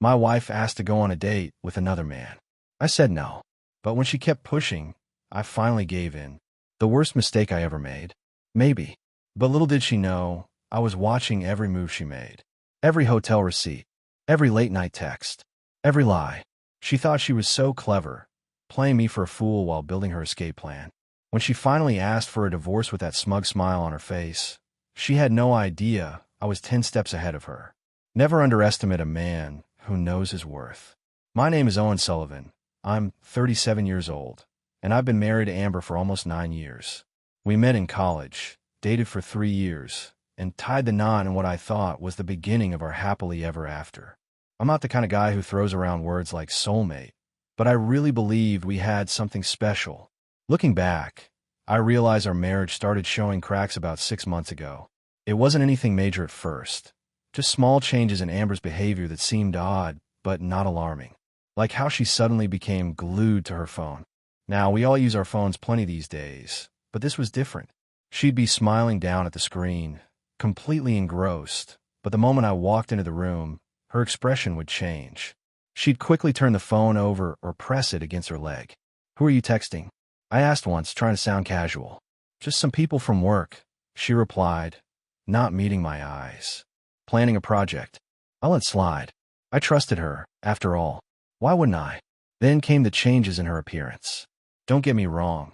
My wife asked to go on a date with another man. I said no. But when she kept pushing, I finally gave in. The worst mistake I ever made? Maybe. But little did she know, I was watching every move she made. Every hotel receipt. Every late-night text. Every lie. She thought she was so clever, playing me for a fool while building her escape plan. When she finally asked for a divorce with that smug smile on her face, she had no idea I was 10 steps ahead of her. Never underestimate a man who knows his worth. My name is Owen Sullivan. I'm 37 years old, and I've been married to Amber for almost 9 years. We met in college, dated for 3 years, and tied the knot in what I thought was the beginning of our happily ever after. I'm not the kind of guy who throws around words like soulmate, but I really believed we had something special. Looking back, I realize our marriage started showing cracks about 6 months ago. It wasn't anything major at first, just small changes in Amber's behavior that seemed odd, but not alarming. Like how she suddenly became glued to her phone. Now, we all use our phones plenty these days, but this was different. She'd be smiling down at the screen, completely engrossed, but the moment I walked into the room, her expression would change. She'd quickly turn the phone over or press it against her leg. "Who are you texting?" I asked once, trying to sound casual. "Just some people from work," she replied, not meeting my eyes. "Planning a project." I let slide. I trusted her, after all. Why wouldn't I? Then came the changes in her appearance. Don't get me wrong.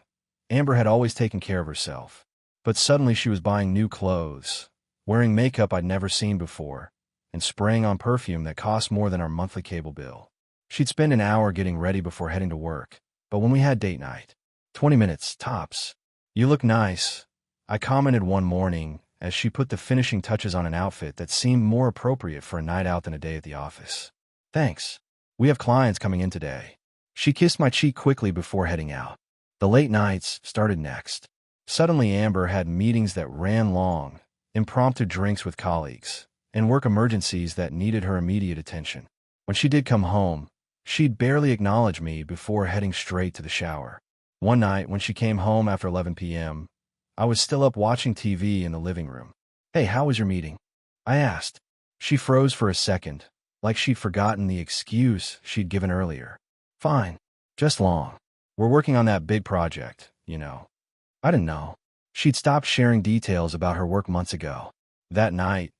Amber had always taken care of herself. But suddenly she was buying new clothes, wearing makeup I'd never seen before, and spraying on perfume that cost more than our monthly cable bill. She'd spend an hour getting ready before heading to work, but when we had date night, 20 minutes, tops. "You look nice," I commented one morning as she put the finishing touches on an outfit that seemed more appropriate for a night out than a day at the office. "Thanks. We have clients coming in today." She kissed my cheek quickly before heading out. The late nights started next. Suddenly Amber had meetings that ran long, impromptu drinks with colleagues, and work emergencies that needed her immediate attention. When she did come home, she'd barely acknowledge me before heading straight to the shower. One night, when she came home after 11 p.m., I was still up watching TV in the living room. "Hey, how was your meeting?" I asked. She froze for a second, like she'd forgotten the excuse she'd given earlier. "Fine. Just long. We're working on that big project, you know." I didn't know. She'd stopped sharing details about her work months ago. That night,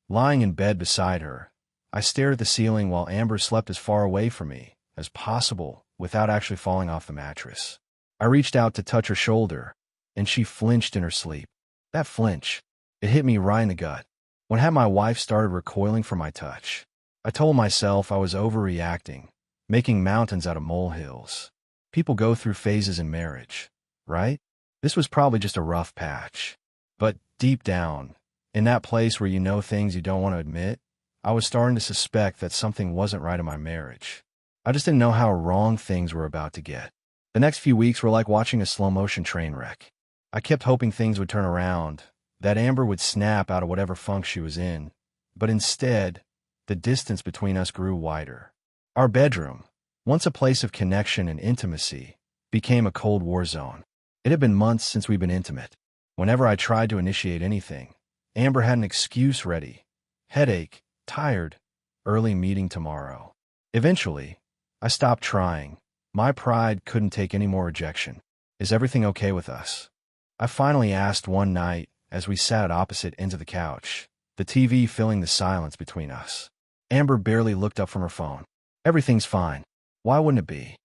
lying in bed beside her, I stared at the ceiling while Amber slept as far away from me as possible without actually falling off the mattress. I reached out to touch her shoulder, and she flinched in her sleep. That flinch, it hit me right in the gut. When had my wife started recoiling from my touch? I told myself I was overreacting, making mountains out of molehills. People go through phases in marriage, right? This was probably just a rough patch. But deep down, in that place where you know things you don't want to admit, I was starting to suspect that something wasn't right in my marriage. I just didn't know how wrong things were about to get. The next few weeks were like watching a slow-motion train wreck. I kept hoping things would turn around, that Amber would snap out of whatever funk she was in. But instead, the distance between us grew wider. Our bedroom, once a place of connection and intimacy, became a Cold War zone. It had been months since we'd been intimate. Whenever I tried to initiate anything, Amber had an excuse ready. Headache, tired, early meeting tomorrow. Eventually, I stopped trying. My pride couldn't take any more rejection. "Is everything okay with us?" I finally asked one night as we sat at opposite ends of the couch, the TV filling the silence between us. Amber barely looked up from her phone. "Everything's fine." "Why wouldn't it be?"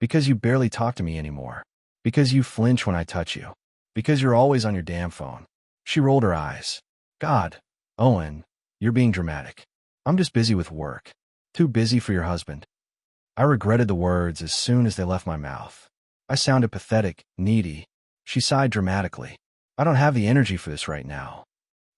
"Because you barely talk to me anymore. Because you flinch when I touch you. Because you're always on your damn phone." She rolled her eyes. "God, Owen, you're being dramatic." "I'm just busy with work." "Too busy for your husband." I regretted the words as soon as they left my mouth. I sounded pathetic, needy. She sighed dramatically. "I don't have the energy for this right now."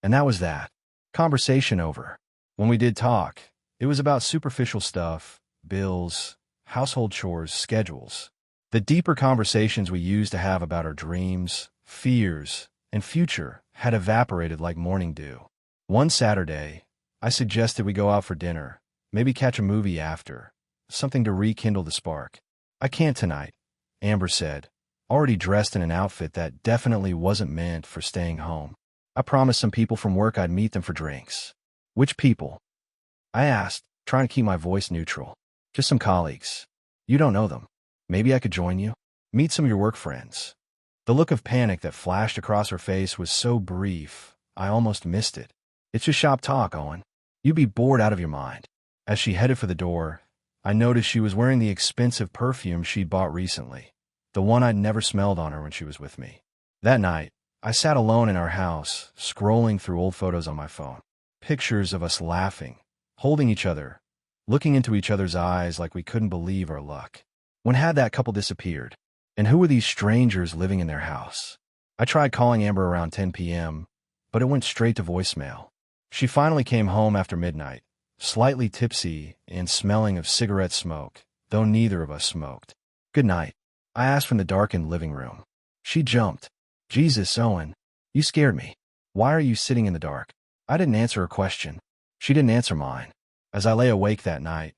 And that was that. Conversation over. When we did talk, it was about superficial stuff, bills, household chores, schedules. The deeper conversations we used to have about our dreams, fears, and future had evaporated like morning dew. One Saturday, I suggested we go out for dinner, maybe catch a movie after, something to rekindle the spark. "I can't tonight," Amber said, already dressed in an outfit that definitely wasn't meant for staying home. "I promised some people from work I'd meet them for drinks." "Which people?" I asked, trying to keep my voice neutral. Just some colleagues. You don't know them. Maybe I could join you? Meet some of your work friends. The look of panic that flashed across her face was so brief, I almost missed it. It's just shop talk, Owen. You'd be bored out of your mind. As she headed for the door, I noticed she was wearing the expensive perfume she'd bought recently, the one I'd never smelled on her when she was with me. That night, I sat alone in our house, scrolling through old photos on my phone. Pictures of us laughing, holding each other, looking into each other's eyes like we couldn't believe our luck. When had that couple disappeared? And who were these strangers living in their house? I tried calling Amber around 10 p.m., but it went straight to voicemail. She finally came home after midnight, slightly tipsy and smelling of cigarette smoke, though neither of us smoked. Good night, I asked from the darkened living room. She jumped. Jesus, Owen, you scared me. Why are you sitting in the dark? I didn't answer her question. She didn't answer mine. As I lay awake that night,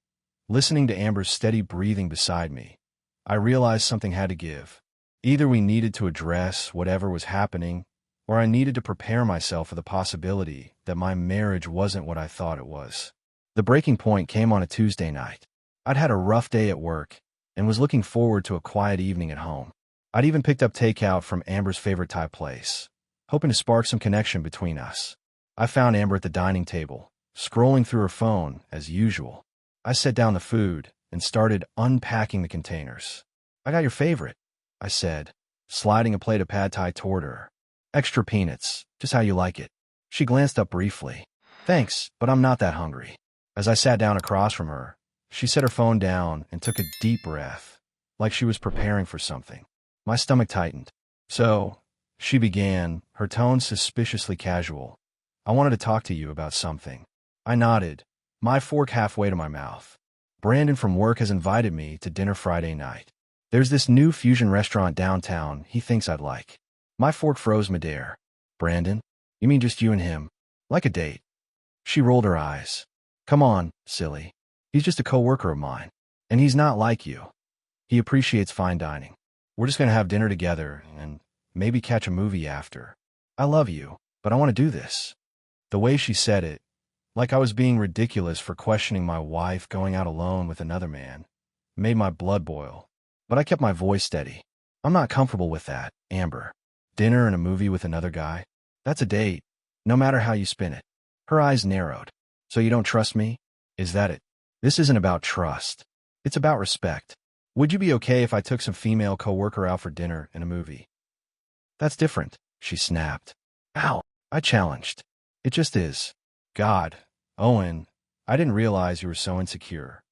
listening to Amber's steady breathing beside me, I realized something had to give. Either we needed to address whatever was happening, or I needed to prepare myself for the possibility that my marriage wasn't what I thought it was. The breaking point came on a Tuesday night. I'd had a rough day at work and was looking forward to a quiet evening at home. I'd even picked up takeout from Amber's favorite Thai place, hoping to spark some connection between us. I found Amber at the dining table, scrolling through her phone as usual. I set down the food and started unpacking the containers. I got your favorite, I said, sliding a plate of pad thai toward her. Extra peanuts, just how you like it. She glanced up briefly. Thanks, but I'm not that hungry. As I sat down across from her, she set her phone down and took a deep breath, like she was preparing for something. My stomach tightened. So, she began, her tone suspiciously casual. I wanted to talk to you about something. I nodded, my fork halfway to my mouth. Brandon from work has invited me to dinner Friday night. There's this new fusion restaurant downtown he thinks I'd like. My fork froze midair. Brandon? You mean just you and him? Like a date? She rolled her eyes. Come on, silly. He's just a coworker of mine. And he's not like you. He appreciates fine dining. We're just going to have dinner together and maybe catch a movie after. I love you, but I want to do this. The way she said it, like I was being ridiculous for questioning my wife going out alone with another man, made my blood boil. But I kept my voice steady. I'm not comfortable with that, Amber. Dinner and a movie with another guy? That's a date, no matter how you spin it. Her eyes narrowed. So you don't trust me? Is that it? This isn't about trust. It's about respect. Would you be okay if I took some female coworker out for dinner and a movie? That's different, she snapped. Ow, I challenged. It just is. God, Owen, I didn't realize you were so insecure.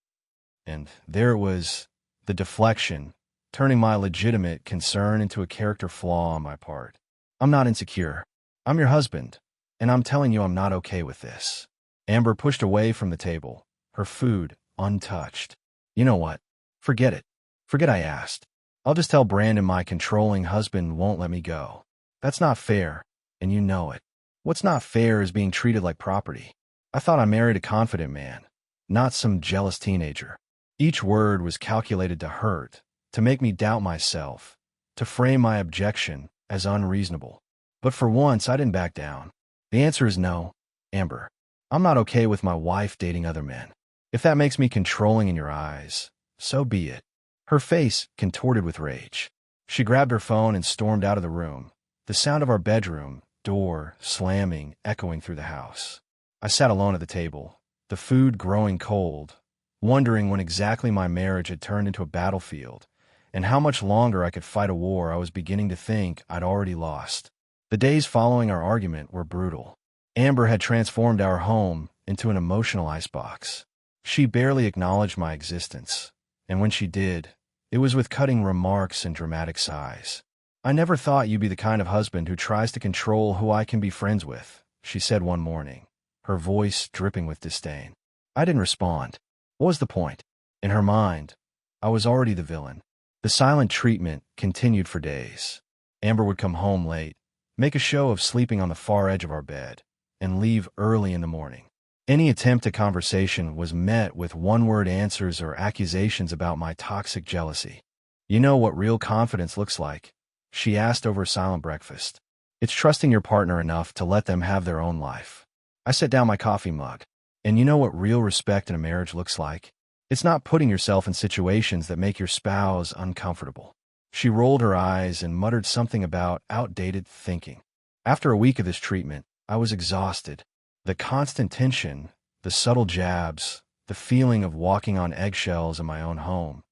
And there it was, the deflection, turning my legitimate concern into a character flaw on my part. I'm not insecure. I'm your husband, and I'm telling you I'm not okay with this. Amber pushed away from the table, her food untouched. You know what? Forget it. Forget I asked. I'll just tell Brandon my controlling husband won't let me go. That's not fair, and you know it. What's not fair is being treated like property. I thought I married a confident man, not some jealous teenager. Each word was calculated to hurt, to make me doubt myself, to frame my objection as unreasonable. But for once, I didn't back down. The answer is no, Amber. I'm not okay with my wife dating other men. If that makes me controlling in your eyes, so be it. Her face contorted with rage. She grabbed her phone and stormed out of the room, the sound of our bedroom door slamming echoing through the house. I sat alone at the table, the food growing cold, wondering when exactly my marriage had turned into a battlefield, and how much longer I could fight a war I was beginning to think I'd already lost. The days following our argument were brutal. Amber had transformed our home into an emotional icebox. She barely acknowledged my existence, and when she did, it was with cutting remarks and dramatic sighs. I never thought you'd be the kind of husband who tries to control who I can be friends with, she said one morning, her voice dripping with disdain. I didn't respond. What was the point? In her mind, I was already the villain. The silent treatment continued for days. Amber would come home late, make a show of sleeping on the far edge of our bed, and leave early in the morning. Any attempt at conversation was met with one-word answers or accusations about my toxic jealousy. You know what real confidence looks like? She asked over a silent breakfast. It's trusting your partner enough to let them have their own life. I set down my coffee mug. And you know what real respect in a marriage looks like? It's not putting yourself in situations that make your spouse uncomfortable. She rolled her eyes and muttered something about outdated thinking. After a week of this treatment, I was exhausted. The constant tension, the subtle jabs, the feeling of walking on eggshells in my own home.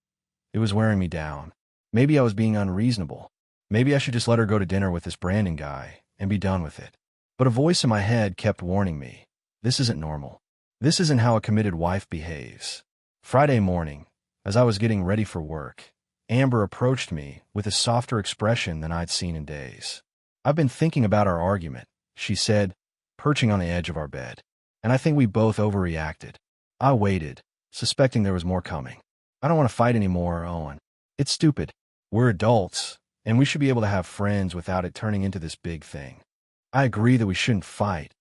It was wearing me down. Maybe I was being unreasonable. Maybe I should just let her go to dinner with this Brandon guy and be done with it. But a voice in my head kept warning me, this isn't normal. This isn't how a committed wife behaves. Friday morning, as I was getting ready for work, Amber approached me with a softer expression than I'd seen in days. I've been thinking about our argument, she said, perching on the edge of our bed. And I think we both overreacted. I waited, suspecting there was more coming. I don't want to fight anymore, Owen. It's stupid. We're adults, and we should be able to have friends without it turning into this big thing. I agree that we shouldn't fight,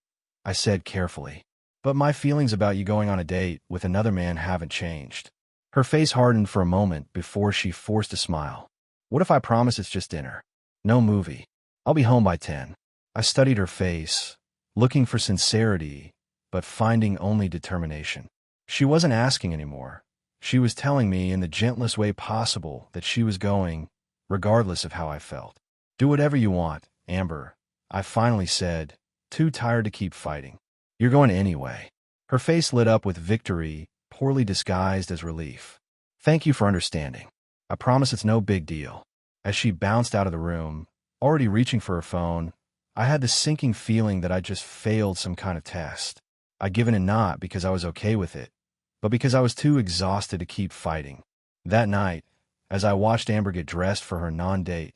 I said carefully. But my feelings about you going on a date with another man haven't changed. Her face hardened for a moment before she forced a smile. What if I promise it's just dinner? No movie. I'll be home by 10. I studied her face, looking for sincerity, but finding only determination. She wasn't asking anymore. She was telling me in the gentlest way possible that she was going, regardless of how I felt. Do whatever you want, Amber, I finally said, too tired to keep fighting. You're going anyway. Her face lit up with victory, poorly disguised as relief. Thank you for understanding. I promise it's no big deal. As she bounced out of the room, already reaching for her phone, I had the sinking feeling that I'd just failed some kind of test. I'd given in not because I was okay with it, but because I was too exhausted to keep fighting. That night, as I watched Amber get dressed for her non-date,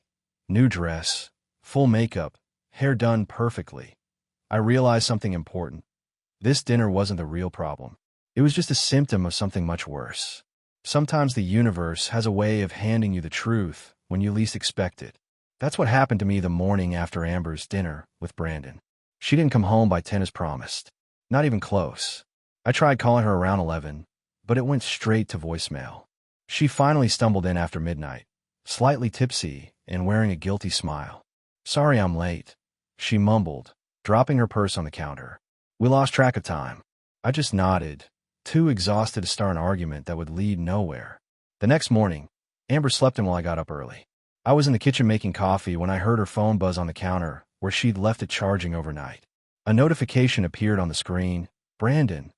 new dress, full makeup, hair done perfectly, I realized something important. This dinner wasn't the real problem. It was just a symptom of something much worse. Sometimes the universe has a way of handing you the truth when you least expect it. That's what happened to me the morning after Amber's dinner with Brandon. She didn't come home by 10 as promised. Not even close. I tried calling her around 11, but it went straight to voicemail. She finally stumbled in after midnight, slightly tipsy and wearing a guilty smile. Sorry I'm late, she mumbled, dropping her purse on the counter. We lost track of time. I just nodded, too exhausted to start an argument that would lead nowhere. The next morning, Amber slept in while I got up early. I was in the kitchen making coffee when I heard her phone buzz on the counter where she'd left it charging overnight. A notification appeared on the screen. Brandon,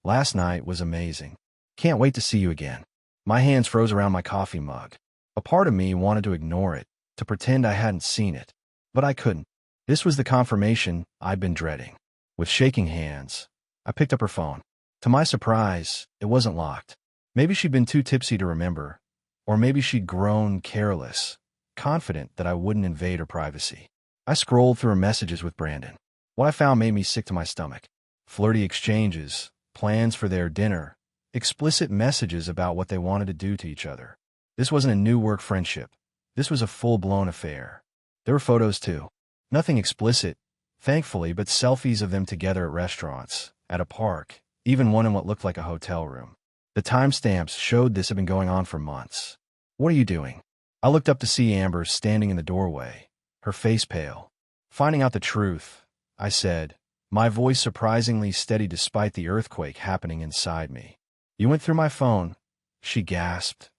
last night was amazing. Can't wait to see you again. My hands froze around my coffee mug. A part of me wanted to ignore it, to pretend I hadn't seen it. But I couldn't. This was the confirmation I'd been dreading. With shaking hands, I picked up her phone. To my surprise, it wasn't locked. Maybe she'd been too tipsy to remember, or maybe she'd grown careless, confident that I wouldn't invade her privacy. I scrolled through her messages with Brandon. What I found made me sick to my stomach. Flirty exchanges, plans for their dinner, explicit messages about what they wanted to do to each other. This wasn't a new work friendship. This was a full-blown affair. There were photos too. Nothing explicit, thankfully, but selfies of them together at restaurants, at a park, even one in what looked like a hotel room. The timestamps showed this had been going on for months. What are you doing? I looked up to see Amber standing in the doorway, her face pale. Finding out the truth, I said, my voice surprisingly steady despite the earthquake happening inside me. You went through my phone, she gasped,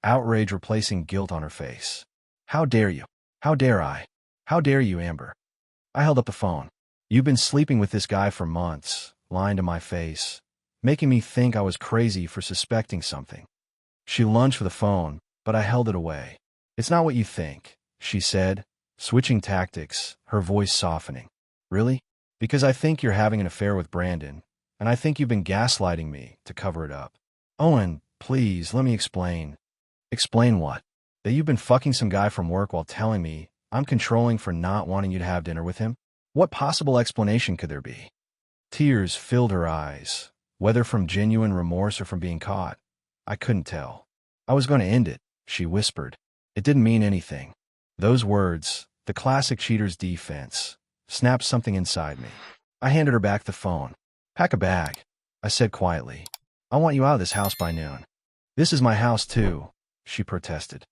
outrage replacing guilt on her face. How dare you? How dare I? How dare you, Amber? I held up the phone. You've been sleeping with this guy for months, lying to my face, making me think I was crazy for suspecting something. She lunged for the phone, but I held it away. It's not what you think, she said, switching tactics, her voice softening. Really? Because I think you're having an affair with Brandon, and I think you've been gaslighting me to cover it up. Owen, please, let me explain. Explain what? That you've been fucking some guy from work while telling me I'm controlling for not wanting you to have dinner with him? What possible explanation could there be? Tears filled her eyes, whether from genuine remorse or from being caught. I couldn't tell. I was going to end it, she whispered. It didn't mean anything. Those words, the classic cheater's defense, snapped something inside me. I handed her back the phone. Pack a bag, I said quietly. I want you out of this house by noon. This is my house too, she protested.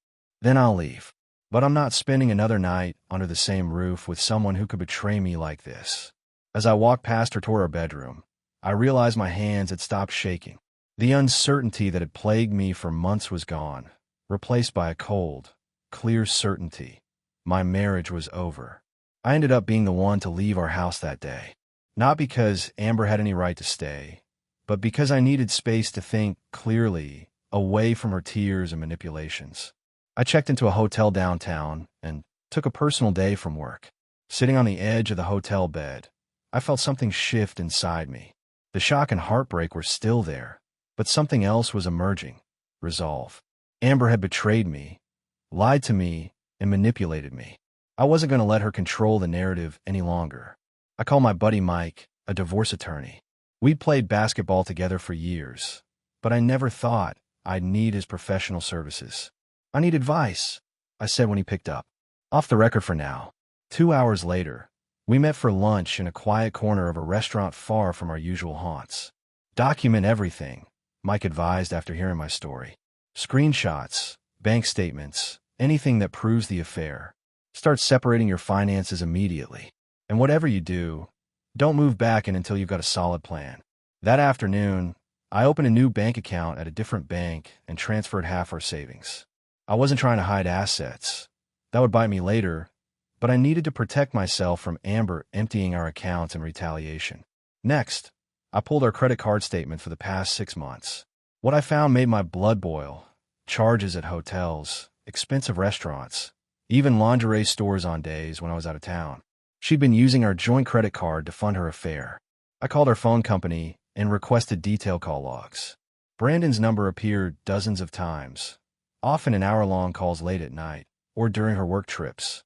Then I'll leave. But I'm not spending another night under the same roof with someone who could betray me like this. As I walked past her toward our bedroom, I realized my hands had stopped shaking. The uncertainty that had plagued me for months was gone, replaced by a cold, clear certainty. My marriage was over. I ended up being the one to leave our house that day. Not because Amber had any right to stay, but because I needed space to think clearly, away from her tears and manipulations. I checked into a hotel downtown and took a personal day from work. Sitting on the edge of the hotel bed, I felt something shift inside me. The shock and heartbreak were still there, but something else was emerging. Resolve. Amber had betrayed me, lied to me, and manipulated me. I wasn't going to let her control the narrative any longer. I called my buddy Mike, a divorce attorney. We'd played basketball together for years, but I never thought I'd need his professional services. "I need advice," I said when he picked up. "Off the record for now." 2 hours later, we met for lunch in a quiet corner of a restaurant far from our usual haunts. "Document everything," Mike advised after hearing my story. "Screenshots, bank statements, anything that proves the affair. Start separating your finances immediately. And whatever you do, don't move back in until you've got a solid plan." That afternoon, I opened a new bank account at a different bank and transferred half our savings. I wasn't trying to hide assets. That would bite me later, but I needed to protect myself from Amber emptying our accounts in retaliation. Next, I pulled our credit card statement for the past 6 months. What I found made my blood boil. Charges at hotels, expensive restaurants, even lingerie stores on days when I was out of town. She'd been using our joint credit card to fund her affair. I called our phone company and requested detailed call logs. Brandon's number appeared dozens of times, often in hour-long calls late at night or during her work trips.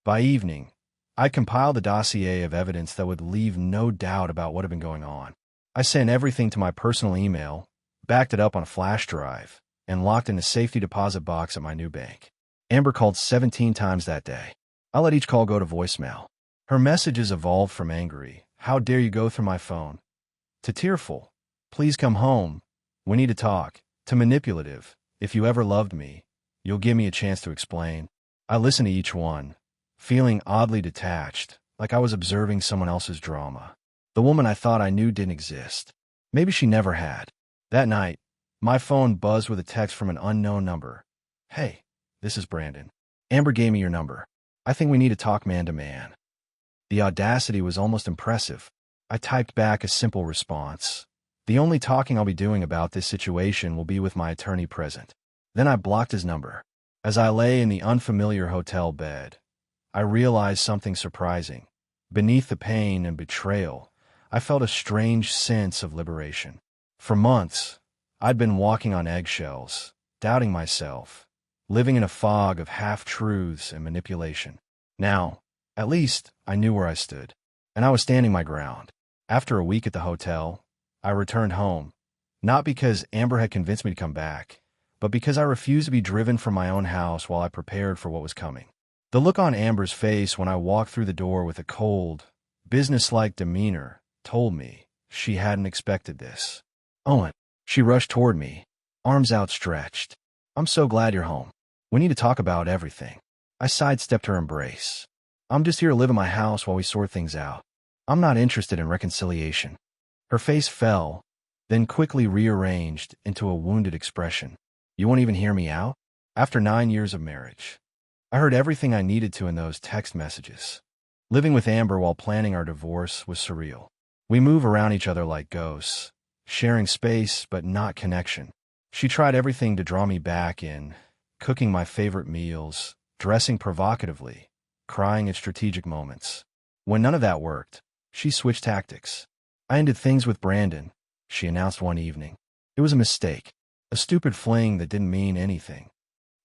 By evening, I compiled a dossier of evidence that would leave no doubt about what had been going on. I sent everything to my personal email, backed it up on a flash drive, and locked in a safety deposit box at my new bank. Amber called 17 times that day. I let each call go to voicemail. Her messages evolved from angry, "How dare you go through my phone?" to tearful, "Please come home. We need to talk," to manipulative, "If you ever loved me, you'll give me a chance to explain." I listened to each one, feeling oddly detached, like I was observing someone else's drama. The woman I thought I knew didn't exist. Maybe she never had. That night, my phone buzzed with a text from an unknown number. "Hey, this is Brandon. Amber gave me your number. I think we need to talk man to man." The audacity was almost impressive. I typed back a simple response. "The only talking I'll be doing about this situation will be with my attorney present." Then I blocked his number. As I lay in the unfamiliar hotel bed, I realized something surprising. Beneath the pain and betrayal, I felt a strange sense of liberation. For months, I'd been walking on eggshells, doubting myself, living in a fog of half-truths and manipulation. Now, at least, I knew where I stood, and I was standing my ground. After a week at the hotel, I returned home, not because Amber had convinced me to come back, but because I refused to be driven from my own house while I prepared for what was coming. The look on Amber's face when I walked through the door with a cold, businesslike demeanor told me she hadn't expected this. "Owen," she rushed toward me, arms outstretched. "I'm so glad you're home. We need to talk about everything." I sidestepped her embrace. "I'm just here to live in my house while we sort things out. I'm not interested in reconciliation." Her face fell, then quickly rearranged into a wounded expression. "You won't even hear me out?" After 9 years of marriage, I heard everything I needed to in those text messages. Living with Amber while planning our divorce was surreal. We move around each other like ghosts, sharing space but not connection. She tried everything to draw me back in, cooking my favorite meals, dressing provocatively, crying at strategic moments. When none of that worked, she switched tactics. "I ended things with Brandon," she announced one evening. "It was a mistake, a stupid fling that didn't mean anything."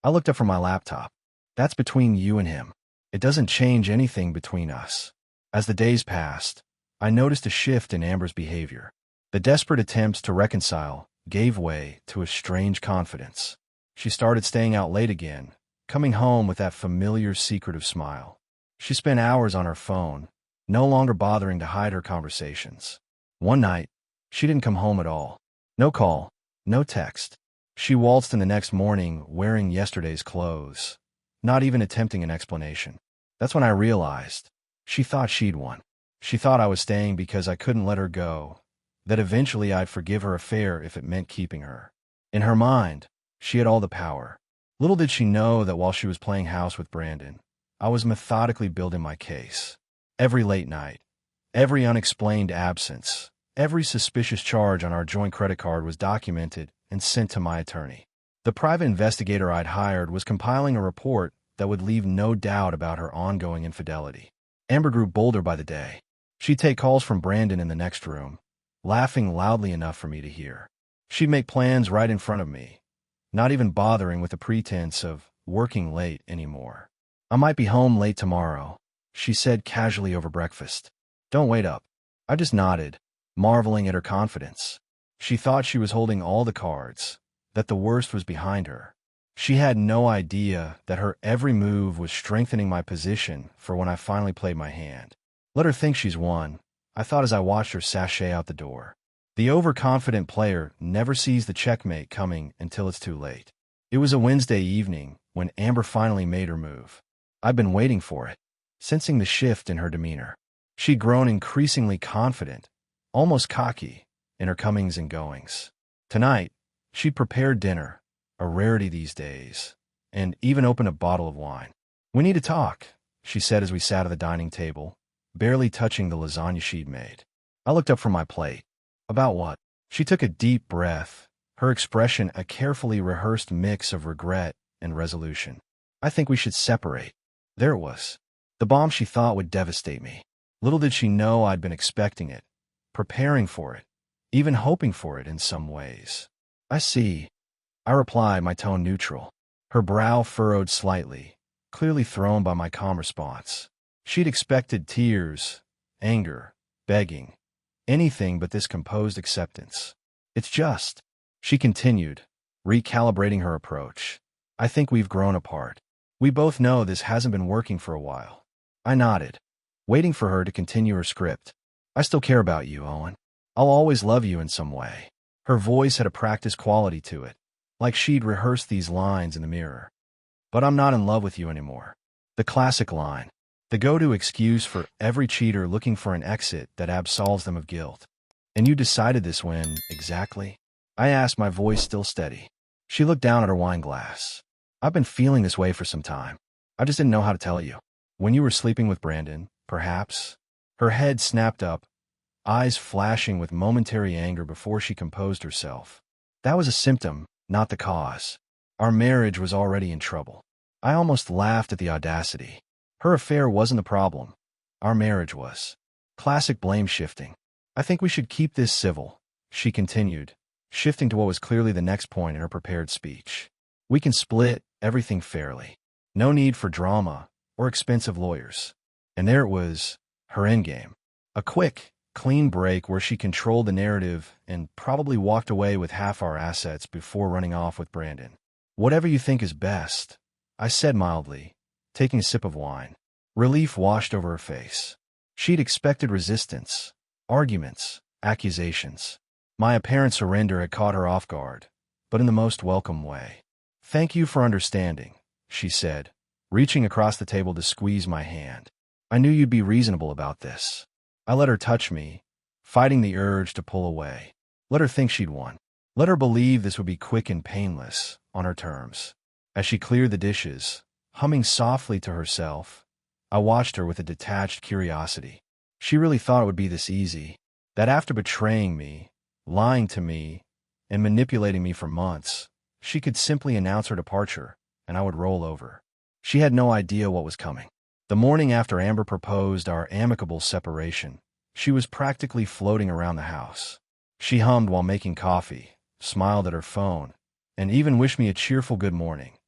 I looked up from my laptop. "That's between you and him. It doesn't change anything between us." As the days passed, I noticed a shift in Amber's behavior. The desperate attempts to reconcile gave way to a strange confidence. She started staying out late again, coming home with that familiar secretive smile. She spent hours on her phone, no longer bothering to hide her conversations. One night, she didn't come home at all. No call, no text. She waltzed in the next morning wearing yesterday's clothes, not even attempting an explanation. That's when I realized she thought she'd won. She thought I was staying because I couldn't let her go. that eventually I'd forgive her affair if it meant keeping her. In her mind, she had all the power. Little did she know that while she was playing house with Brandon, I was methodically building my case. Every late night, every unexplained absence, every suspicious charge on our joint credit card was documented and sent to my attorney. The private investigator I'd hired was compiling a report that would leave no doubt about her ongoing infidelity. Amber grew bolder by the day. She'd take calls from Brandon in the next room, laughing loudly enough for me to hear. She'd make plans right in front of me, not even bothering with the pretense of working late anymore. "I might be home late tomorrow," she said casually over breakfast. "Don't wait up." I just nodded, marveling at her confidence. She thought she was holding all the cards, that the worst was behind her. She had no idea that her every move was strengthening my position for when I finally played my hand. Let her think she's won, I thought as I watched her sashay out the door. The overconfident player never sees the checkmate coming until it's too late. It was a Wednesday evening when Amber finally made her move. I'd been waiting for it, sensing the shift in her demeanor. She'd grown increasingly confident, almost cocky, in her comings and goings. Tonight, she'd prepared dinner, a rarity these days, and even opened a bottle of wine. "We need to talk," she said as we sat at the dining table, barely touching the lasagna she'd made. I looked up from my plate. "About what?" She took a deep breath, her expression a carefully rehearsed mix of regret and resolution. "I think we should separate." There it was, the bomb she thought would devastate me. Little did she know I'd been expecting it, preparing for it, even hoping for it in some ways. "I see," I replied, my tone neutral. Her brow furrowed slightly, clearly thrown by my calm response. She'd expected tears, anger, begging, anything but this composed acceptance. "It's just," she continued, recalibrating her approach. "I think we've grown apart. We both know this hasn't been working for a while." I nodded, waiting for her to continue her script. "I still care about you, Owen. I'll always love you in some way." Her voice had a practiced quality to it, like she'd rehearsed these lines in the mirror. "But I'm not in love with you anymore." The classic line, the go-to excuse for every cheater looking for an exit that absolves them of guilt. "And you decided this when, exactly?" I asked, my voice still steady. She looked down at her wine glass. "I've been feeling this way for some time. I just didn't know how to tell you. When you were sleeping with Brandon, perhaps?" Her head snapped up, eyes flashing with momentary anger before she composed herself. "That was a symptom, not the cause. Our marriage was already in trouble." I almost laughed at the audacity. Her affair wasn't the problem. Our marriage was. Classic blame shifting. "I think we should keep this civil," she continued, shifting to what was clearly the next point in her prepared speech. "We can split everything fairly. No need for drama or expensive lawyers." And there it was, her endgame. A quick, clean break where she controlled the narrative and probably walked away with half our assets before running off with Brandon. "Whatever you think is best," I said mildly, taking a sip of wine. Relief washed over her face. She'd expected resistance, arguments, accusations. My apparent surrender had caught her off guard, but in the most welcome way. "Thank you for understanding," she said, reaching across the table to squeeze my hand. "I knew you'd be reasonable about this." I let her touch me, fighting the urge to pull away. Let her think she'd won. Let her believe this would be quick and painless, on her terms. As she cleared the dishes, humming softly to herself, I watched her with a detached curiosity. She really thought it would be this easy, that after betraying me, lying to me, and manipulating me for months, she could simply announce her departure, and I would roll over. She had no idea what was coming. The morning after Amber proposed our amicable separation, she was practically floating around the house. She hummed while making coffee, smiled at her phone, and even wished me a cheerful good morning.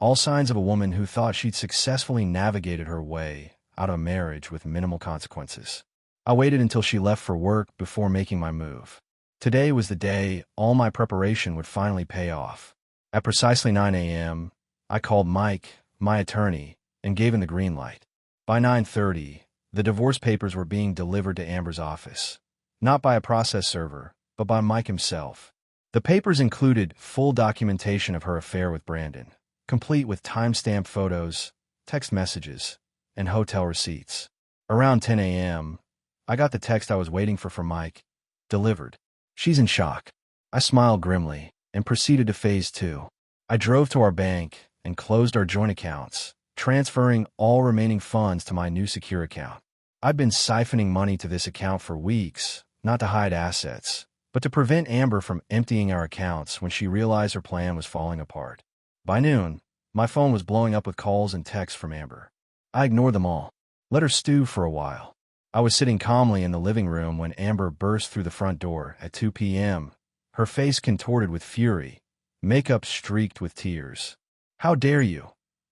All signs of a woman who thought she'd successfully navigated her way out of a marriage with minimal consequences. I waited until she left for work before making my move. Today was the day all my preparation would finally pay off. At precisely 9 a.m., I called Mike, my attorney, and gave him the green light. By 9:30, the divorce papers were being delivered to Amber's office, not by a process server, but by Mike himself. The papers included full documentation of her affair with Brandon, complete with time-stamped photos, text messages, and hotel receipts. Around 10 a.m., I got the text I was waiting for from Mike, delivered. She's in shock. I smiled grimly and proceeded to phase 2. I drove to our bank and closed our joint accounts, transferring all remaining funds to my new secure account. I'd been siphoning money to this account for weeks, not to hide assets, but to prevent Amber from emptying our accounts when she realized her plan was falling apart. By noon, my phone was blowing up with calls and texts from Amber. I ignored them all, let her stew for a while. I was sitting calmly in the living room when Amber burst through the front door at 2 p.m., her face contorted with fury, makeup streaked with tears. "How dare you?"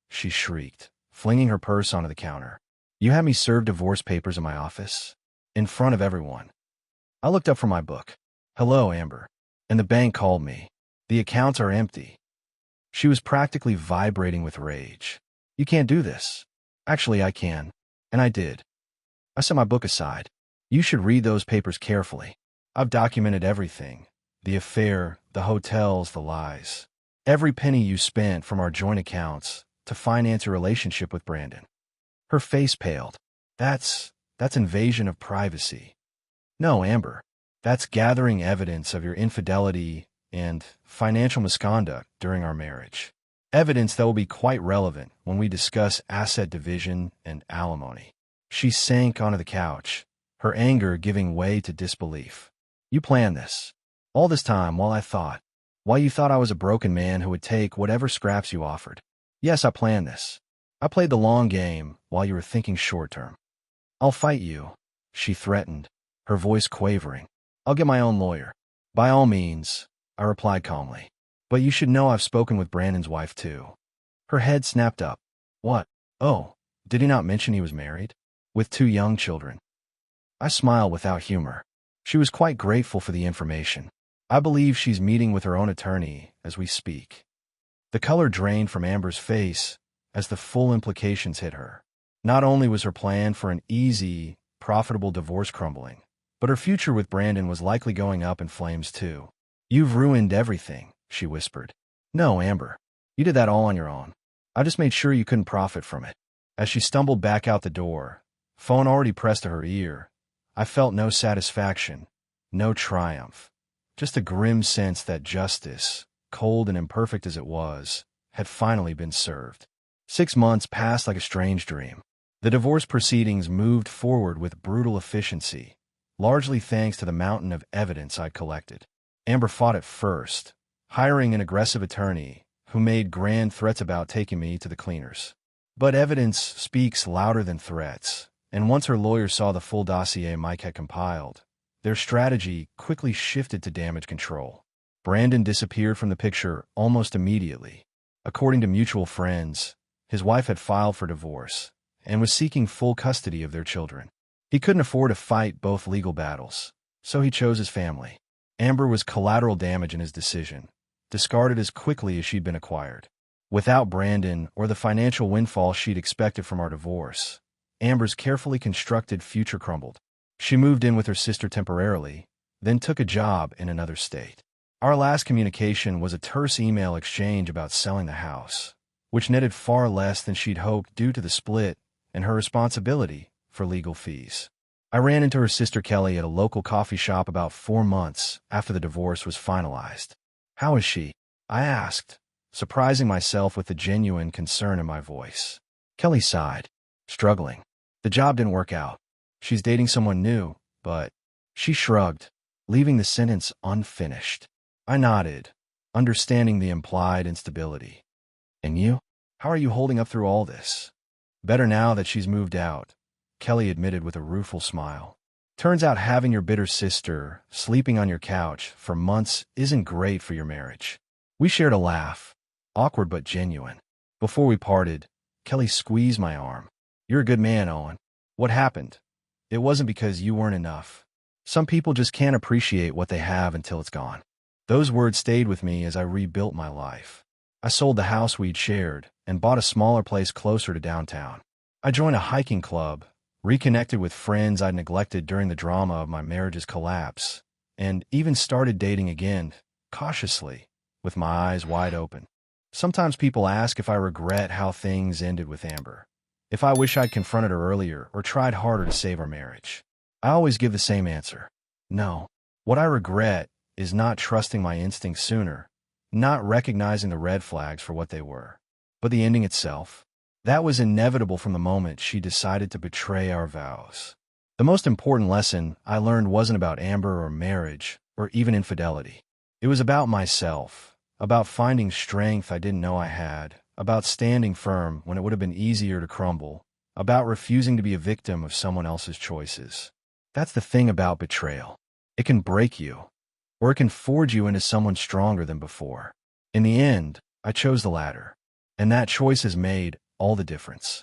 she shrieked, flinging her purse onto the counter. "You had me serve divorce papers in my office? In front of everyone." I looked up from my book. "Hello, Amber. And the bank called me. The accounts are empty." She was practically vibrating with rage. "You can't do this." "Actually, I can." And I did. I set my book aside. "You should read those papers carefully. I've documented everything. The affair, the hotels, the lies. Every penny you spent from our joint accounts to finance your relationship with Brandon." Her face paled. That's invasion of privacy." "No, Amber. That's gathering evidence of your infidelity and financial misconduct during our marriage. Evidence that will be quite relevant when we discuss asset division and alimony." She sank onto the couch, her anger giving way to disbelief. "You planned this. All this time while you thought I was a broken man who would take whatever scraps you offered." "Yes, I planned this. I played the long game while you were thinking short term." "I'll fight you," she threatened, her voice quavering. "I'll get my own lawyer." "By all means," I replied calmly. "But you should know I've spoken with Brandon's wife too." Her head snapped up. "What? Oh, did he not mention he was married? With 2 young children?" I smiled without humor. She was quite grateful for the information. "I believe she's meeting with her own attorney as we speak." The color drained from Amber's face as the full implications hit her. Not only was her plan for an easy, profitable divorce crumbling, but her future with Brandon was likely going up in flames too. "You've ruined everything," she whispered. "No, Amber. You did that all on your own. I just made sure you couldn't profit from it." As she stumbled back out the door, phone already pressed to her ear, I felt no satisfaction, no triumph, just a grim sense that justice, cold and imperfect as it was, had finally been served. 6 months passed like a strange dream. The divorce proceedings moved forward with brutal efficiency, largely thanks to the mountain of evidence I'd collected. Amber fought at first, hiring an aggressive attorney who made grand threats about taking me to the cleaners. But evidence speaks louder than threats, and once her lawyer saw the full dossier Mike had compiled, their strategy quickly shifted to damage control. Brandon disappeared from the picture almost immediately. According to mutual friends, his wife had filed for divorce and was seeking full custody of their children. He couldn't afford to fight both legal battles, so he chose his family. Amber was collateral damage in his decision, discarded as quickly as she'd been acquired. Without Brandon or the financial windfall she'd expected from our divorce, Amber's carefully constructed future crumbled. She moved in with her sister temporarily, then took a job in another state. Our last communication was a terse email exchange about selling the house, which netted far less than she'd hoped due to the split and her responsibility for legal fees. I ran into her sister Kelly at a local coffee shop about 4 months after the divorce was finalized. "How is she?" I asked, surprising myself with the genuine concern in my voice. Kelly sighed, struggling. "The job didn't work out. She's dating someone new, but..." She shrugged, leaving the sentence unfinished. I nodded, understanding the implied instability. "And you? How are you holding up through all this?" "Better now that she's moved out," Kelly admitted with a rueful smile. "Turns out having your bitter sister sleeping on your couch for months isn't great for your marriage." We shared a laugh, awkward but genuine. Before we parted, Kelly squeezed my arm. "You're a good man, Owen. What happened? It wasn't because you weren't enough. Some people just can't appreciate what they have until it's gone." Those words stayed with me as I rebuilt my life. I sold the house we'd shared and bought a smaller place closer to downtown. I joined a hiking club, reconnected with friends I'd neglected during the drama of my marriage's collapse, and even started dating again, cautiously, with my eyes wide open. Sometimes people ask if I regret how things ended with Amber, if I wish I'd confronted her earlier or tried harder to save our marriage. I always give the same answer. No. What I regret is not trusting my instincts sooner, not recognizing the red flags for what they were. But the ending itself, that was inevitable from the moment she decided to betray our vows. The most important lesson I learned wasn't about Amber or marriage or even infidelity. It was about myself, about finding strength I didn't know I had, about standing firm when it would have been easier to crumble, about refusing to be a victim of someone else's choices. That's the thing about betrayal. It can break you, or it can forge you into someone stronger than before. In the end, I chose the latter, and that choice has made all the difference.